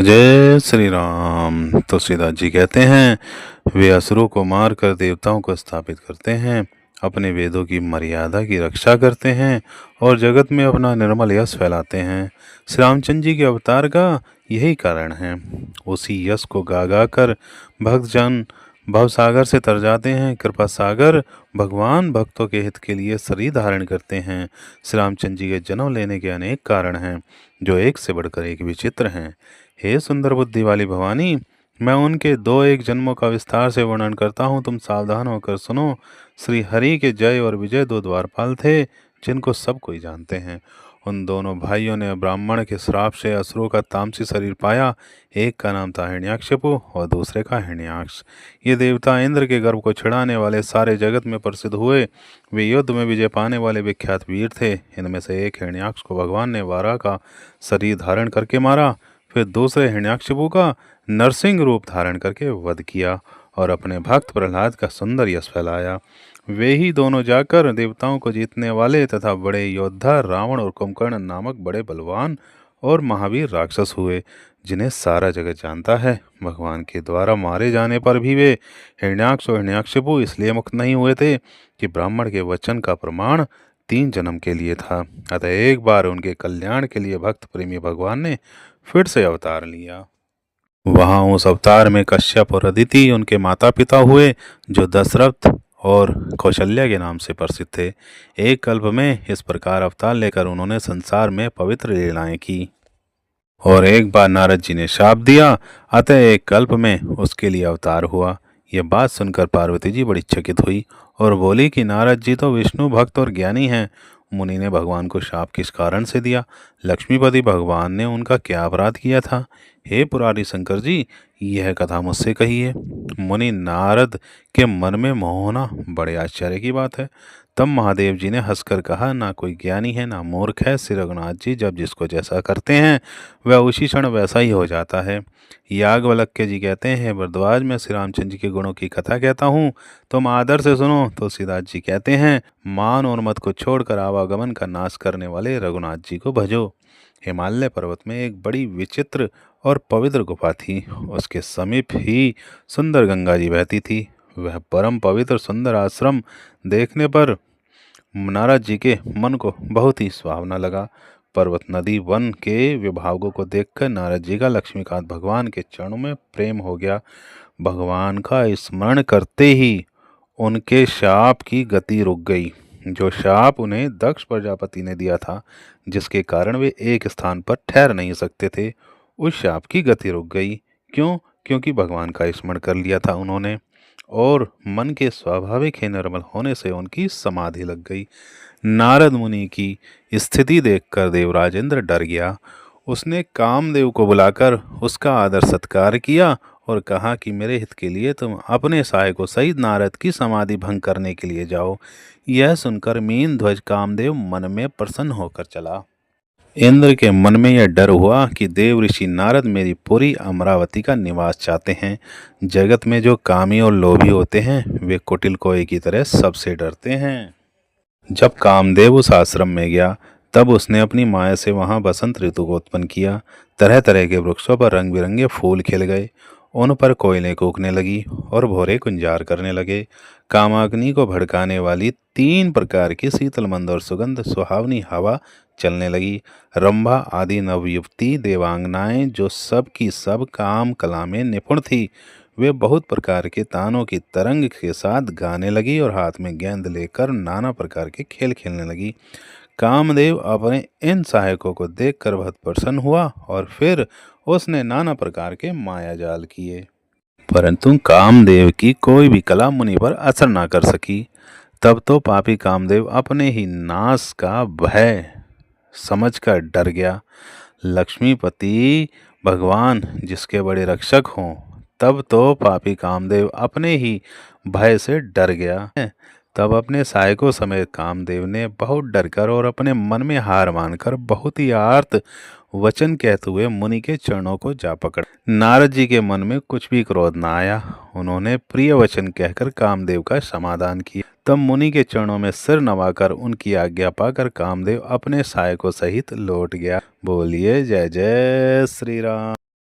जय श्री राम। तुलसीदास जी कहते हैं, वे असुरों को मार कर देवताओं को स्थापित करते हैं, अपने वेदों की मर्यादा की रक्षा करते हैं और जगत में अपना निर्मल यश फैलाते हैं। श्री रामचंद्र जी के अवतार का यही कारण है। उसी यश को गा गा कर भक्तजन भवसागर से तर जाते हैं। कृपा सागर भगवान भक्तों के हित के लिए शरीर धारण करते हैं। श्री रामचंद्र जी के जन्म लेने के अनेक कारण हैं, जो एक से बढ़कर एक विचित्र हैं। हे सुंदर बुद्धि वाली भवानी, मैं उनके दो एक जन्मों का विस्तार से वर्णन करता हूँ, तुम सावधान होकर सुनो। श्री हरि के जय और विजय दो द्वारपाल थे, जिनको सब कोई जानते हैं। उन दोनों भाइयों ने ब्राह्मण के श्राप से असुरों का तामसी शरीर पाया। एक का नाम था हिरण्याकशिपु और दूसरे का हिरण्याक्ष। ये देवता इंद्र के गर्भ को छिड़ाने वाले सारे जगत में प्रसिद्ध हुए। वे युद्ध में विजय पाने वाले विख्यात वीर थे। इनमें से एक हिरण्याक्ष को भगवान ने वारा का शरीर धारण करके मारा, फिर दूसरे हिरण्याकशिपु का नरसिंह रूप धारण करके वध किया और अपने भक्त प्रहलाद का सुंदर यश फैलाया। वे ही दोनों जाकर देवताओं को जीतने वाले तथा बड़े योद्धा रावण और कुंभकर्ण नामक बड़े बलवान और महावीर राक्षस हुए, जिन्हें सारा जगत जानता है। भगवान के द्वारा मारे जाने पर भी वे हिरण्याक्ष और हिरण्याकशिपु इसलिए मुक्त नहीं हुए थे कि ब्राह्मण के वचन का प्रमाण 3 जन्म के लिए था। अतः एक बार उनके कल्याण के लिए भक्त प्रेमी भगवान ने फिर से अवतार लिया। वहां उस अवतार में कश्यप और अदिति उनके माता पिता हुए, जो दशरथ और कौशल्या के नाम से प्रसिद्ध थे। एक कल्प में इस प्रकार अवतार लेकर उन्होंने संसार में पवित्र लीलाएं की। और एक बार नारद जी ने शाप दिया, अतः एक कल्प में उसके लिए अवतार हुआ। यह बात सुनकर पार्वती जी बड़ी चकित हुई और बोली कि नारद जी तो विष्णु भक्त और ज्ञानी हैं। मुनि ने भगवान को शाप किस कारण से दिया? लक्ष्मीपति भगवान ने उनका क्या अपराध किया था? हे पुरारी शंकर जी, यह कथा मुझसे कहिए। मुनि नारद के मन में मोह होना बड़े आश्चर्य की बात है। तब महादेव जी ने हंसकर कहा, ना कोई ज्ञानी है ना मूर्ख है। श्री रघुनाथ जी जब जिसको जैसा करते हैं वह उसी क्षण वैसा ही हो जाता है। याज्ञवल्क्य जी कहते हैं, भरद्वाज मैं श्री रामचंद्र जी के गुणों की कथा कहता हूँ, तुम आदर से सुनो। तुलसीदास जी कहते हैं, मान और मत को छोड़कर आवागमन का नाश करने वाले रघुनाथ जी को भजो। हिमालय पर्वत में एक बड़ी विचित्र और पवित्र गुफा थी। उसके समीप ही सुंदर गंगा जी बहती थी। वह परम पवित्र सुंदर आश्रम देखने पर नारद जी के मन को बहुत ही सुहावना लगा। पर्वत, नदी, वन के विभागों को देखकर नारद जी का लक्ष्मीकांत भगवान के चरणों में प्रेम हो गया। भगवान का स्मरण करते ही उनके शाप की गति रुक गई, जो शाप उन्हें दक्ष प्रजापति ने दिया था, जिसके कारण वे एक स्थान पर ठहर नहीं सकते थे। उस शाप की गति रुक गई। क्यों? क्योंकि भगवान का स्मरण कर लिया था उन्होंने, और मन के स्वाभाविक ही निर्मल होने से उनकी समाधि लग गई। नारद मुनि की स्थिति देखकर देवराज इंद्र डर गया। उसने कामदेव को बुलाकर उसका आदर सत्कार किया और कहा कि मेरे हित के लिए तुम अपने सहायकों सहित नारद की समाधि भंग करने के लिए जाओ। यह सुनकर मीन ध्वज कामदेव मन में प्रसन्न होकर चला। इंद्र के मन में यह डर हुआ कि देव ऋषि नारद मेरी पूरी अमरावती का निवास चाहते हैं। जगत में जो कामी और लोभी होते हैं, वे कुटिल कोए की तरह सबसे डरते हैं। जब कामदेव उस आश्रम में गया, तब उसने अपनी माया से वहां बसंत ऋतु को उत्पन्न किया। तरह तरह के वृक्षों पर रंग बिरंगे फूल खिल गए, उन पर कोयलें कूकने लगी और भोरे कुंजार करने लगे। कामाग्नि को भड़काने वाली 3 प्रकार की शीतल मंद और सुगंध सुहावनी हवा चलने लगी। रंभा आदि नवयुवती देवांगनाएं, जो सब की सब काम कला में निपुण थी, वे बहुत प्रकार के तानों की तरंग के साथ गाने लगी और हाथ में गेंद लेकर नाना प्रकार के खेल खेलने लगी। कामदेव अपने इन सहायकों को देखकर बहुत प्रसन्न हुआ और फिर उसने नाना प्रकार के माया जाल किए, परंतु कामदेव की कोई भी कला मुनि पर असर ना कर सकी। तब तो पापी कामदेव अपने ही नाश का भय समझकर डर गया। लक्ष्मीपति भगवान जिसके बड़े रक्षक हों, तब तो पापी कामदेव अपने ही भय से डर गया। तब अपने सहायकों समेत कामदेव ने बहुत डरकर और अपने मन में हार मानकर बहुत ही आर्त वचन कहते हुए मुनि के चरणों को जा पकड़ा। नारद जी के मन में कुछ भी क्रोध न आया। उन्होंने प्रिय वचन कहकर कामदेव का समाधान किया। तब मुनि के चरणों में सिर नवाकर उनकी आज्ञा पाकर कामदेव अपने सहायकों सहित लौट गया। बोलिए जय जय श्री राम।